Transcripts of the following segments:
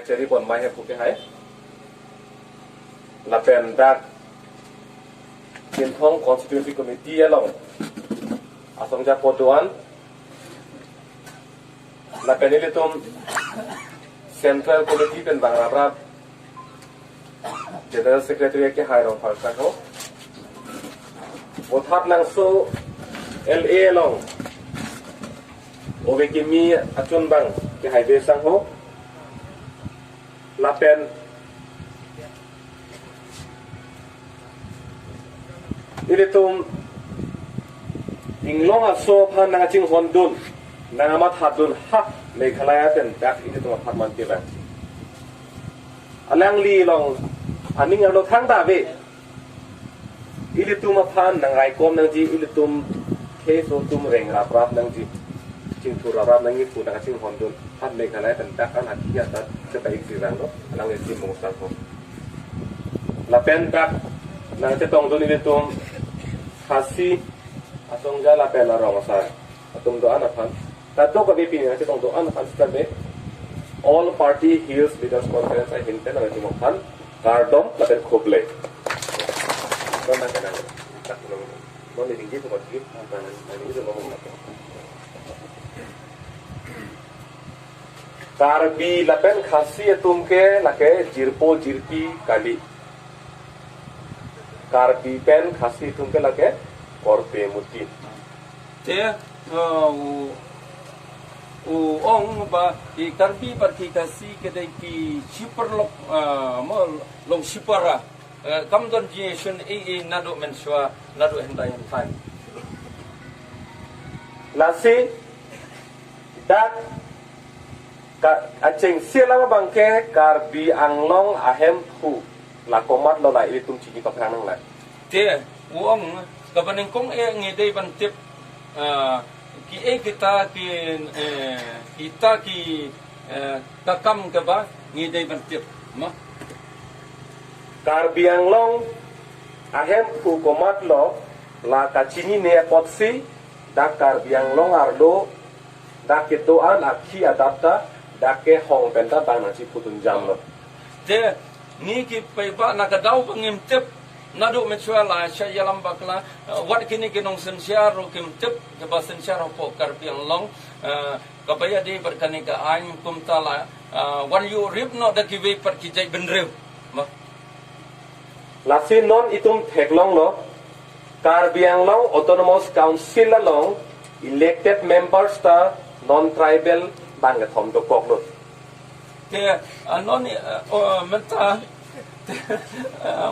Jadi pon mai hep ke hai la pen dak Tin Thong Constituency Committee along asong ja potuan la pen ile tum Central Committee pen bang rap General Secretary ke hai rong phal sa ho Bothat lang so LA along Obe kimi achun bang ke hai be sang ho Lapen ini tum inglong aso pan nang ching hondun nang amat hadun hak Meghalaya pen dak ini tum hak man tiba alang li long aning alo thang da be ini tum pan nang rai kom nang ji ini tum ke so tum reng rap rap nang ji ching thura rap nang ni pu nang ching hondun hak Meghalaya pen dak kan akia ta kita iksirang do alang ni tim mong sang ko lapen dak nang chetong dun ini tum Khasi atong jala pela rong sa atong doan apan tato ka BP ni atong doan apan sabe all party hills leaders conference ay hinten ang timong pan kardom lapen khoble don na kana takno mo ni dingi to magi apan ani do mo na karbi lapen khasi atum ke lake jirpo jirpi kali Karbi pen khasi tumke lage korpe muti te ong ba i karbi par ki kasi kedai ki super lok mo long supera kam don generation e nado menswa nado hendai time lasi dak aceng sialama bangke karbi anglong ahem hu la komat lo lai tum chi pa khang nang lai te uong kabaning kong ngedei ban tip ki kita ki kakam ka ba ngedei ban tip ma karbi anglong ahem hu komat lo la kachini ne potsi dak karbi anglong arlo dak ketoan akhi adapta dak ke hong penta bang chi putun jam lo te ni ki paiba nakadaw pangim tip nado mechwa la sha yalam bakla wat kini kinong sensyar ro kim tip ke ba sensyar po karpiang long kabaya de berkani ka ain kum tala wan you rip no da ki ve par ki jai benrew ma lasi non itum theklong lo karbiang long autonomous council long elected members ta non tribal bang thom do kok lo te anon menta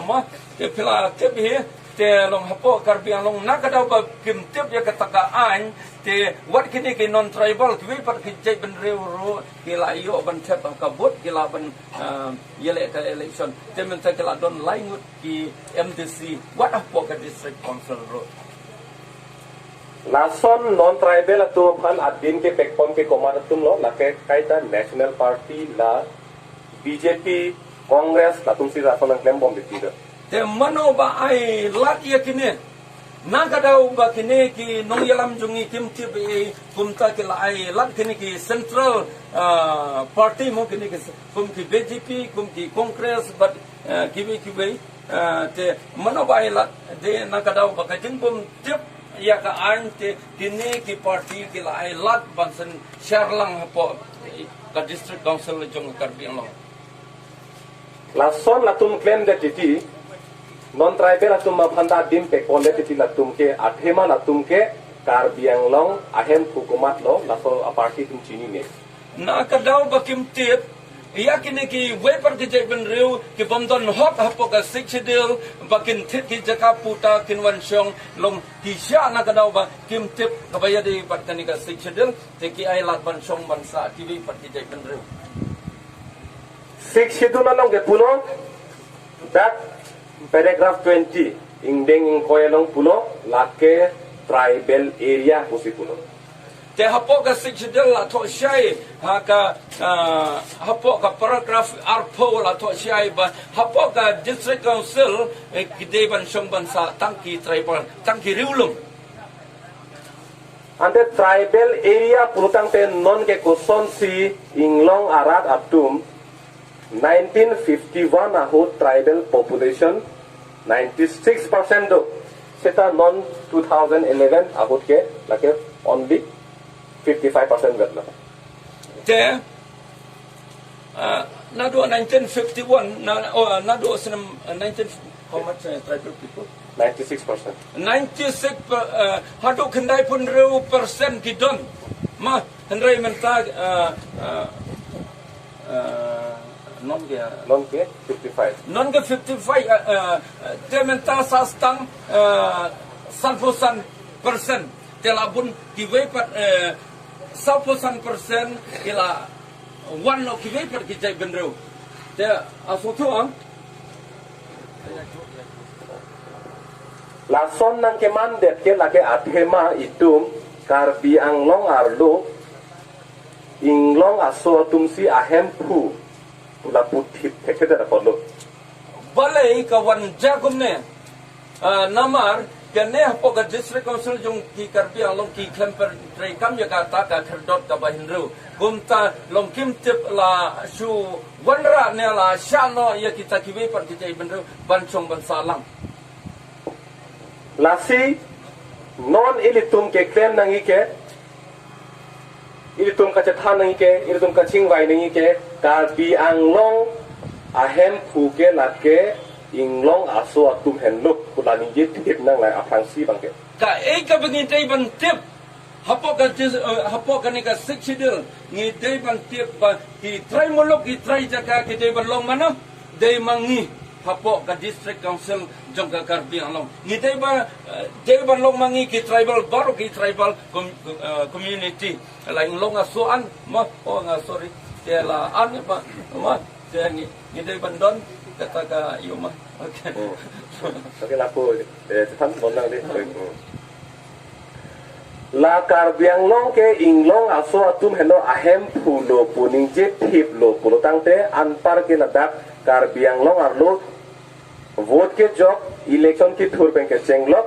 ma te pila te bi te long hapo karbiang long nakadaw ba kim tip ya kataka an te wat kini ki non tribal ki par ki jai ben ro ki la yo ban tep ka bot ki la ban yele ka election te menta ki la don laingut ki MDC wat hapo ka district council ro Lason non tribal atum pan adin ke pekpom ke komar atum lo lake kaita national party la BJP Congress latum si rason ang klembom ditida te mano ba ai lat ya kini nakadaw ba kini ki nong yalam jungi kim tip kumta ki la ai lat kini ki central party mo kini ki kum ki BJP kum ki Congress but kibi te mano ba ai lat de nakadaw ba ka jingbom tip ya ka ante kini ki party ki la ai lat bansen sharlang po ka district council jong karbiang long Lason latum claim de titi non tribal atum mabhanda dim pekpom de titi latum ke athema latum ke karbiang long ahem hukumat lo laso a party tum chini ne nakadaw ba kim tip iya kini ki weper ki jai ben riu ki bomdon hok hapo ka sikchidil bakin tit ki jaka puta kinwan syong long ki sya nakadaw ba kim tip kabaya di patani ka sikchidil te ki ay lat ban syong bansa ki weper ki jai ben riu sikchidil na long ke puno that paragraph 20 ingdeng ing koyalong puno lake tribal area pusi puno te hapo ka sikchidil la to syai haka hapo ka paragraph arpo la to syai ba hapo ka district council ki deban syong bansa tangki tribal tangki riulum ante tribal area pulutang te non ke kuson si inglong arat abdum 1951 ahut tribal population 96% do seta non 2011 ahut ke lake only 55% gatla Te nado 1951 nado 19 how much tribal people 96%. 96 hado kendai pun reu persen kidon ma hendrai mentag non ke Non ke 55. non ke 55 te menta sastang salposan persen telabun kiwe pat salposan persen ila one no kiwe pat kijai benreu te asotu ang Lason nang ke mandet ke lake athema itum Karbi Anglong arlo inglong aso tumsi ahem pu pula putit tekeda polo balai kawan jagum ne namar kene hapo ka district council jong ki Karbi Anglong ki klemper trai kam ya kata ka kherdot ka bahindru gumta long kim tip la shu wanra ne la shano ya kita kiwe par kita ibendru bancong bansalang lasi non ilitum ke klem nang ike ilitum ka chathan nang ike ilitum ka chingwai nang ike Karbi Anglong ahem pu ke lake inglong aso atum henluk pula ni je tip nang lai apang si bangke ka ka bengitai ban tip hapo ka ni ka siksidil ngi dei ban tip ba ki try molok ki try jaka ki dei ban long mana dei mangi hapo ka district council jong ka Karbi Anglong ngi dei ban long mangi ki tribal baru ki tribal community lain long asuan ma sorry dia la an ma dia ngi dei ban don kata ka iyo ma okay Tapi laku chathan bon nang de La Karbi Anglong ke inglong aso atum heno ahem pulo puning je tip lo pulo tangte anpar ke ladak Karbi Anglong arlo vote ke jok election ki thur pen ke chenglok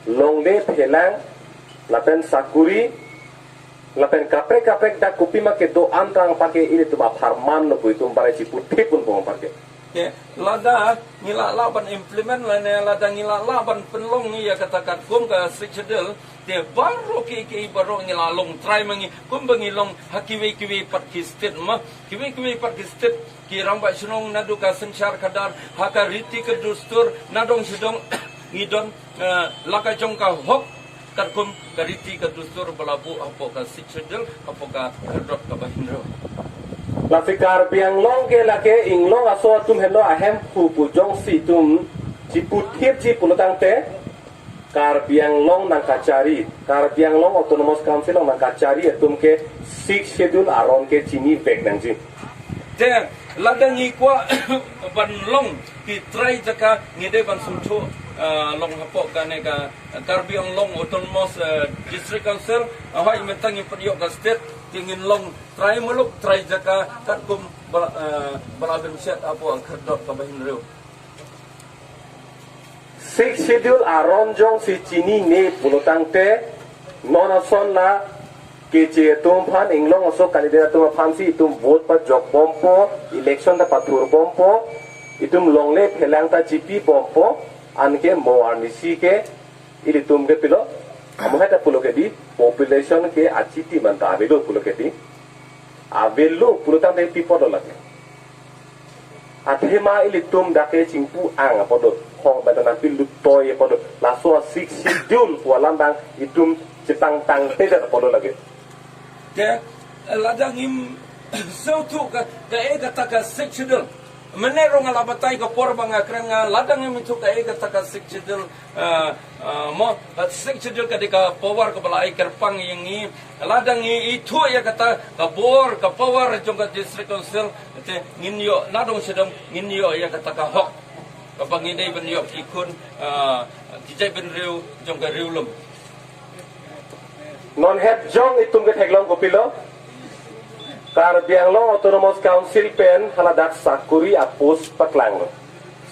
longle phelang lapen sakuri lapen kapre da kupima ke do antang pake ini tuma farman no puitum bare ci putih pun bong pake ke lada ngila laban implement lane lada ngila laban penlong ni ya katakan kum ka siksedel te baru ki baru ngila long try mangi kum bangilong hakiwe pat ki state ma kiwe pat ki state ki ramba sunong nadu ka sensyar kadar haka riti ke dustur nadong sidong ngidon laka jong ka hok kum ka riti ke dustur balabu apo ka siksedel apo ka dot ka bahindro La Karbi Anglong ke lake inglong aso tum helo ahem pu jong si tum ciputip ci pulutangte Karbi Anglong nang kacari Karbi Anglong Autonomous Council nang kacari tum ke 6 schedule aron ke cini bek nang ji te ladang ikwa ban long ki try jaka ngide ban sumcho long hapo kane ka Karbi Anglong Autonomous District Council ahai metang imperiok ka state tingin long try muluk try jaka katkum balaben set apo kherdot ka bahindro 6 schedule aron jong si cini ne pulutangte nona son la kece tum phan inglong aso kandidat tum phan si tum vote pa jok bompo election ta patur bompo itum longle phelang ta gp bompo anke mo armisi ke ili tum ke pilo amohata pulo ke di population ke achiti manta avelo pulo ke di avelo pulo ta de people lake athema ili tum dake chingpu ang apodo hong badana pilu toy apodo laso 6 schedule pualandang itum cetang tang teda apodo lage ke ladang im sautu ka kata ka siksidel menerong alabatai ka porbang akranga ladang im itu kata ka siksidel mo siksidel ka power ka balai kerpang yang ladang itu ya kata ka bor ka power jong ka district council te nginyo nadong sedang nginyo ya kata ka hok ka pangidai benyo ikun kijai benriu jong ka riulum non het jong itum ke theglong ko pilo Karbi Anglong Autonomous Council pen haladak sakuri a post paklang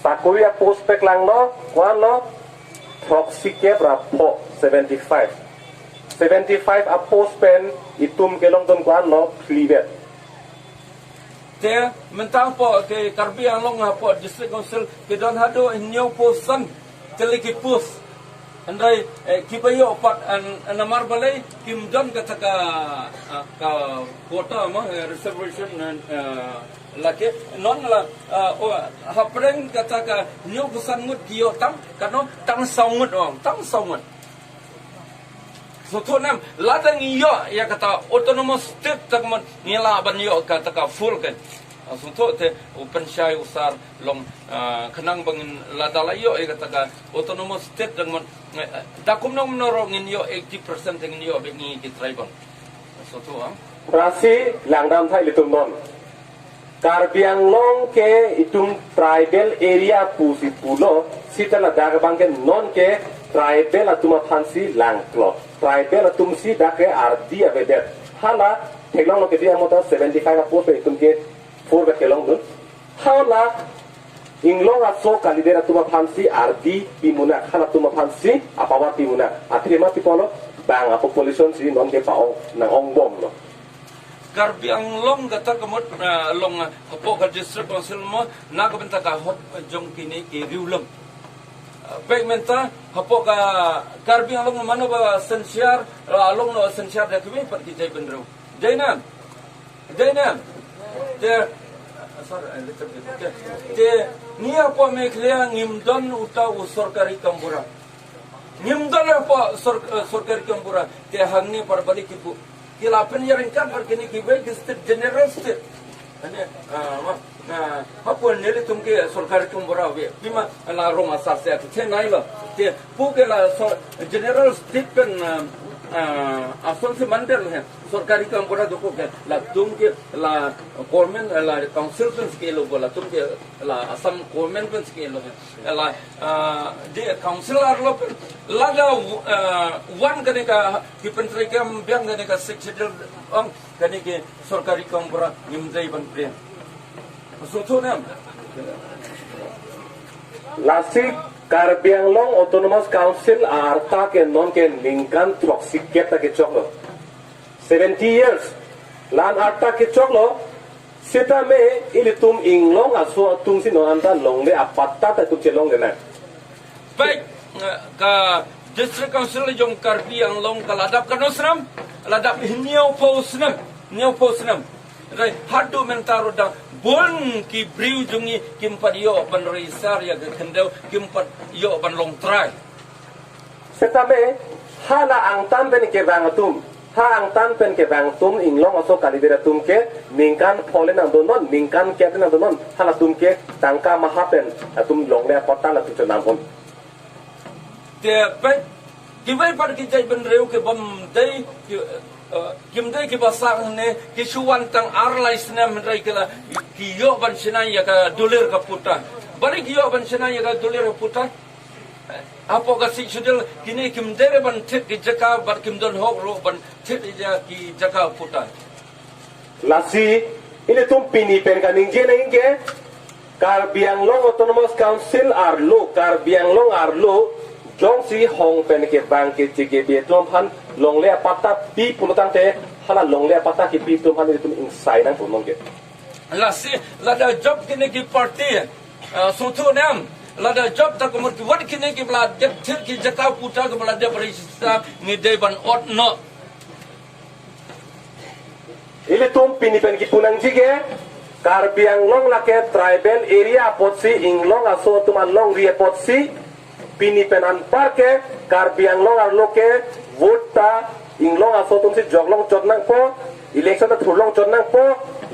sakuri a post paklang no kwan no toxic bra po 75 a post pen itum ke long don kwan no cleavet te mentang po ke Karbi Anglong po district council ke don hado new posan teliki pus andai kibayo pat an namar balai kim don ka quota ma reservation lake non la hapreng kata ka new posan ngut kio tam kano tang saungut tang saungut so nam ladang iyo ya kata autonomous state takman nila ban yo kata ka full kan so te open shai usar long khanang bangin ladala yo ya kata ka autonomous state takman dakum nang menorong in yo 80% ngin yo bengi ki tribal so to Rasi langdam thai litum non. Karbi Anglong ke itum tribal area pusi pulo sita la daga bangke non ke tribal atuma phansi langklo. Tribal atum si dake ardi avedet. Hala thelong ke dia mota 75 ka post itum ke 4 ka thelong dun. Hala inglong aso kalidera tuma phansi ardi pimuna hala tuma phansi apawa pimuna. Atrima tipolo bang population si non ke pao nang ongbom no. Karbi Anglong kata kemot long hapo ka district council mo na kabenta ka hop jong kini ki riulem baik menta hapo ka Karbi Anglong mano ba sensiar along no sensiar da kami pat ki jai benro jainam de sorry de ni apa me klia ngimdon uta usorkari kambura ngimdon apa sorkari kambura te hangni parbali ki kila penyaringkan berkini kibai state general state ane apa nele tumke सरकार kumbura we bima la roma sasya te naila te puke la general state pen ason se mandel hai सरकारी kumbura doko ke la tumke la government la council pen scale bola tumke la asam government pen scale la de council arlo laga one kane ka kipentri kam biang kane ka secretary kane ke सरकारी kumbura nimjai ban pre so nam Lasik Karbi Anglong Autonomous Council arta ke non ke ningkan toxic keta ke choklo 70 years lan arta ke choklo sita me ilitum inglong aso tum si no anta longle apatta ta tu chelong na baik ka district council jong Karbi Anglong kaladap kanosram ladap niau posnam rai hadu mentaro da bon ki briu jungi kimpat yo ban reisar ya kendau kimpat yo ban long try sita me hala ang tan ben ke bangatum ha ang tan pen ke bangatum inglong aso kalibera tum ke ningkan pholen ang donon ningkan ke ang donon hala tum ke tangka mahapen atum longle apatta la tu chanam hon te baik kibai par ki jai ban reu ke bam dai kimdai ki basang ne ki suwan tang arlai snam rai kala ki yo ban sinai ya ka dolir ka puta bari ki yo ban sinai ya ka dolir ka puta apo ka si sudel kini kimdere ban tit ki jaka bar kimdon hok ro ban tit ja ki jaka puta lasi ini tum pini pen kaning je nang ke Karbi Anglong Autonomous Council arlo Karbi Anglong arlo jong si hong pen ke bang ke jige be tom han long le pata pi punutang te hala long le pata ki pi tom han itu inside nang punong ke la si la da job kini ki party so tu nam la da job ta komor ki wat kini ki bla de thir ki jaka puta ke bla de barista ni de ban ot no ile tum pini pen ki punang jige Karbi Anglong la ke tribal area potsi inglong aso tuman long rie potsi pini penan parke Karbi Anglong arlo ke vote ta inglong aso tum si joglong chotnang po election ta thulong chotnang po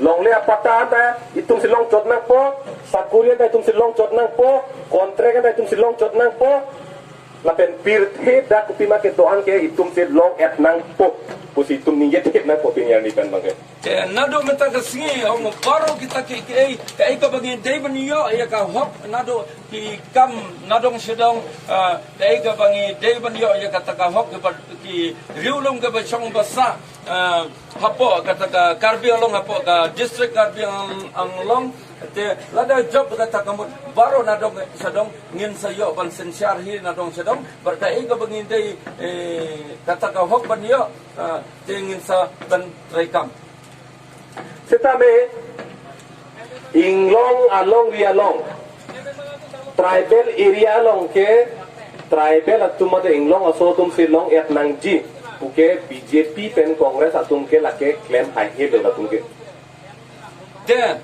longle apata ta itum si long chotnang po sakurian ta itum si long chotnang po contract ta itum si long chotnang po la pen pir the da kupima ke doan ke itum si long et nang po pusi itum ninget het nang po pinyar ni pen bangke nado meta ka singi om paro kita ki ai ka bagi dei ban yo ya ka hop nado ki kam nadong sedong ai ka bagi dei ban yo ya ka hop ki riulum ka ba chong basa hapo kata ka Karbi Anglong hapo ka district Karbi Anglong te lada job kata kamu baru nadong sedong ngin sayo ban sensiar hi nadong sedong berkai ka bagi dei kata ka hop ban yo te ngin sa ban rekam Sita me inglong along ria long tribal area long ke tribal atuma de inglong aso tum silong et nang ji uke BJP pen Congress atum ke lake claim hai he de atum ke de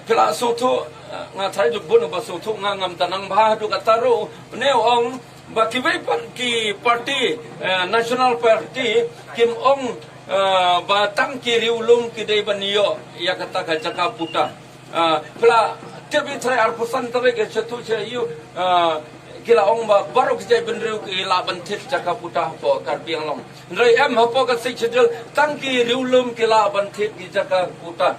pela soto nga thai du bon ba soto nga ngam tanang ba du kataru ne ong ba kibai ki party national party kim ong ba tang ki riulum ki dei banio ya kata ka jaka puta pela tebi thai ar pusan tare ke chatu che yu kila ong ba baru kijai benriu ki la bantit jaka puta po karbiang long rei em hapo ka sik chedil tang ki riulum ki la bantit ki jaka puta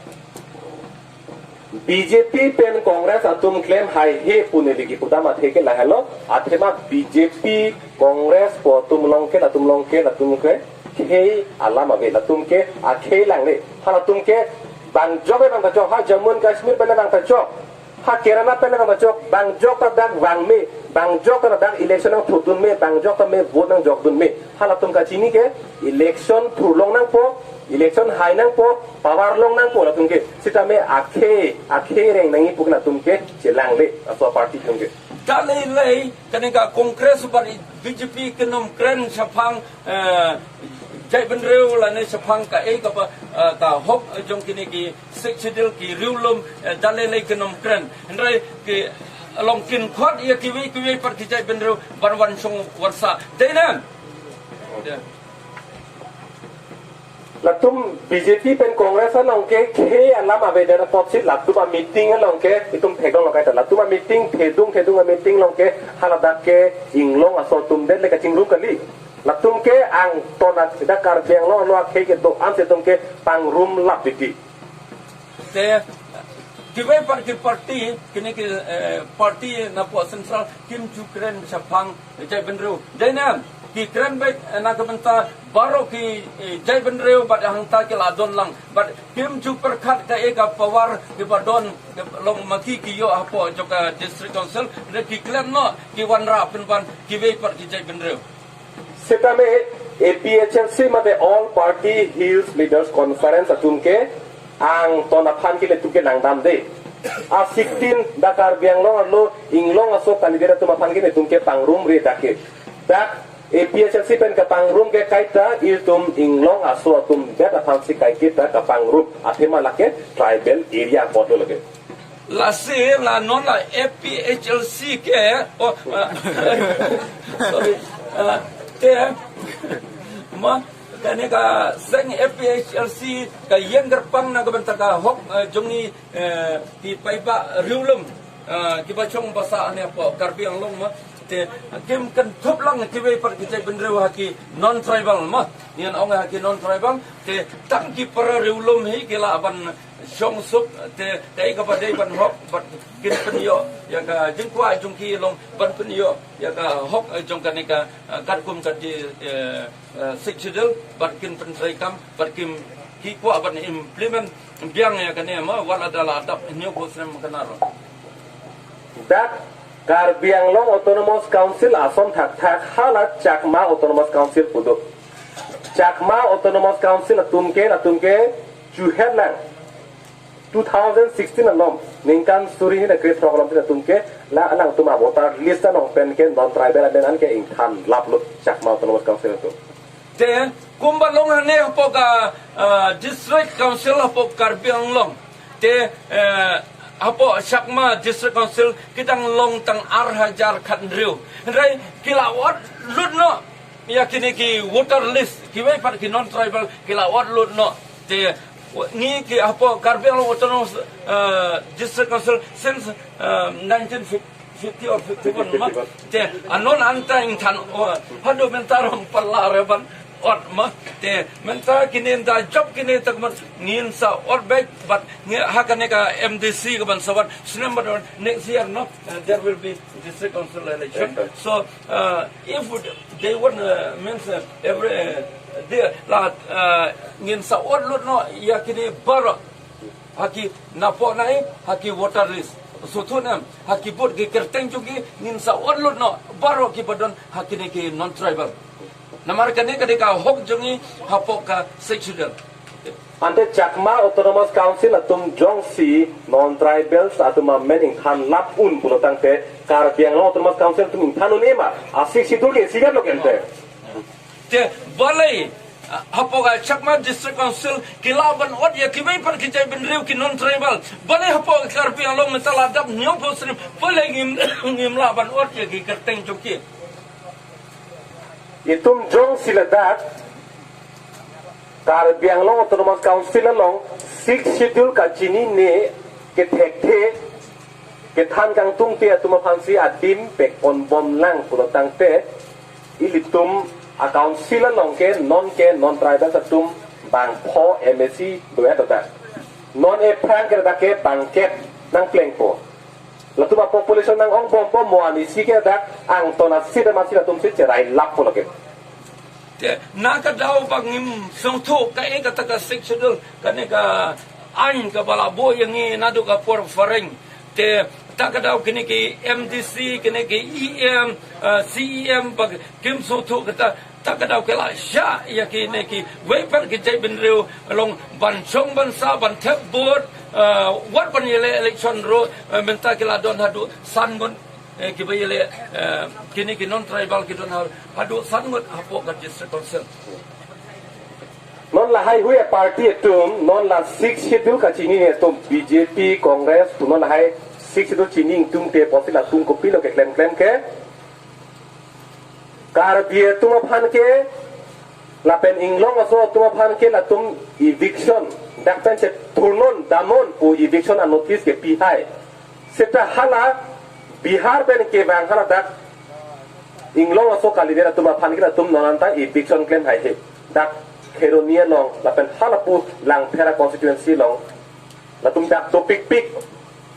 BJP pen Congress atum claim hai he puneli ki puta ma theke la hello athema BJP Congress po tum long ke he alama be la tum ke a ke lang le hala tum ke bang job bang ta ha Jammu and Kashmir pe bang ta job ha Kerala pe bang ta job bang job ta dak wang me bang job ta dak election ng thudun me bang job ta me vote ng jok dun me hala tum ka chini ke election thur long nang po election hai nang po power long nang po la tum ke sita me akhe reng nang ipuk na tum ke chelang le aso party tum ke dalai lei kaneka kongres bari BJP kenom kren sapang jai benreu la ne sapang ka e ka hok jong kini ki seksidil ki riulum dalai lei kenom kren ndrai ki long kin khot ya kiwi par ki jai benreu barwan song warsa deinam latum BJP pen Congress long ke alam ave dera potsit latum a meeting long ke itum thegong long kai ta latum a meeting thedung a meeting long ke haladak ke inglong aso tum den le ka chingrum kali latum ke ang tona da kar beng lo lo ke do am se tum ke pang room lap biti te kibai par ki party kini ki party na po central kim chukren sapang jai benreu deinam ki kren baik nak benta baru ki jai benreu bad hangta ke ladon lang bad kim chu perkhat ka eka power ki badon long maki ki yo apo joka district council ne ki klen no ki wanra penpan ki bei par ki jai benreu setame APHLC mate all party hills leaders conference atum ke ang tona phan ki le tuke nangdam de a 16 dakar biang long lo inglong aso candidate tuma phan ki ne tum ke pangrum re dake dak APHLC pen kapang room ke kaita iltum inglong aso atum beta fancy kai kita kapang room athema lake tribal area photo lage la se la non la APHLC ke sorry te ma kane ka seng APHLC ka younger pang na gabanta ka hok jongi ti paiba riulum ki ba chong basa ane po karbiang long ma te kim kan thop lang ki bei par ki jai benreu haki non tribal ma nian ong haki non tribal te tang ki par riulum hi kila ban song sup te dai ka ba dai ban hok bat kin pen yo ya ka jing kwa jung ki long ban pen yo ya ka hok jong ka ne ka kat kum ka di siksidel bat kin pen sai kam bat kim ki kwa ban implement biang ya ka ne ma wala dala adap nyo ko sem kanaro that Karbiang Long Autonomous Council asom thak halat Chakma Autonomous Council pudo Chakma Autonomous Council atumke Chuherlang 2016 alom ningkan suri ni great program ti atumke la alang tuma voter list anong pen ke non tribal aden an ke ingthan laplut Chakma Autonomous Council tu te kumbalong ne po ka district council po Karbiang Long te apo Chakma district council kitang long tang arhajar khandriu rai kilawat ludno ya kini ki water list kiwai par ki non tribal kilawat ludno te ni ki apo Karbiang Long autonomous district council since 1950 or 51 ma te anon antang than hadu mentaram palareban ot ma te menta kini da job kini takman ngin sa or back but hakane ka MDC ka ban sawan September next year no there will be district council election so if they want means every there la ngin sa or lot no ya kini bar haki napo nai haki water list so thunam haki bot ge kerteng jugi ngin sa or lot no baro ki badon hakine ki non tribal namar kane kadeka hok jongi hapok ka sexual ante Chakma Autonomous Council atum jongsi non-tribals atum men inghan lapun pulotang te Karbiang Long Autonomous Council atum inghanun ema asik situl ke sigat lo kente. Te balai hapoga Chakma District Council kilaban od ya kibai par kijai benriu ki non tribal balai hapoga Karbiang Long metaladap nyong posrim balai ngim laban od ya ki kerteng joki. Itum jongsi ladak Karbiang Long Autonomous Council long 6 schedule ka chini ne ke thekte ke than kang tung te atuma phansi adim pek on bom lang pulotang te ilitum a council long ke non tribal atum bang pho MSC doya dota non e pran ke da ke bangket nang plengpo latuma population nang ong bom mo ani si ke da ang tona sida masila tum si cerai lap puloke. Naka daw pangim sungto ka ka taka sexual kaneka ain ka balabo yang ni nado ka por fareng te taka daw kini ki MDC kini ki EM CEM pag kim sungto kata taka daw kala sya ya kini ki weper ki jay benreu along bansong bansa bantep board what pan election ro menta kila don hadu sangon kibayele kini ki non tribal ki don hadu sangot hapo ka district council non la hai hui party tum non la 6 schedule ka chini ne tum BJP Congress tu non la hai 6 schedule chini tum te posila tum ko pilo ke claim ke kar bie tum phan ke la pen inglong aso tum phan ke la tum eviction dak pen che turnon damon o eviction an notice ke pi hai seta hala Bihar ben ke bang hala dak inglong aso kalidera tum phan ke la tum nonanta eviction claim hai he dak Heronia long, lapen halapu lang Pera constituency long, latum dak do pik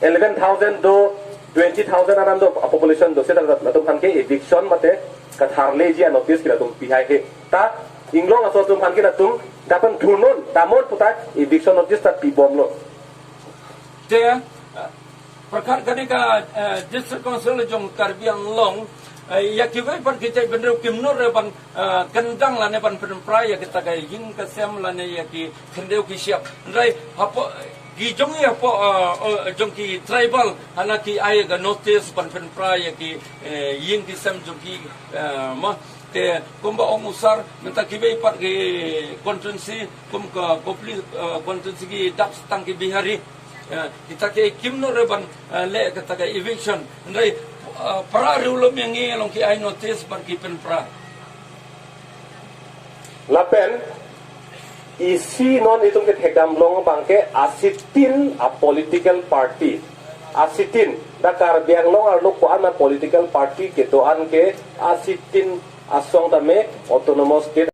11,000 do 20,000 aram do population do seta latum kan ke eviction mate kathar leji notice kila tum pihai he ta inglong aso tum kan ke latum dapan turnon damon puta eviction notice ta pi bom lo. te prakar kaneka district council jong Karbiang Long ya kibai pan kita bener kimnur ban kendang la ne ban penprai ya kita kai ying kasem la ne ya ki kendeu ki siap rai hapo gi jong ya po jong ki tribal hana ki ai ga notice ban penprai ya ki ying ki sem jong ki ma te kumba ong usar menta kibai pat ki konstituensi kum ka kopli konstituensi ki dak stang ki bihari kita kai kimnur ban le kita kai eviction rai para rulom yang ini long ki ay notice berkipen pra. Lapen isi non itong ke thekdam long bangke asitin a political party asitin da Karbiang long arlo ko ana political party ke to an ke asitin asong dame autonomous state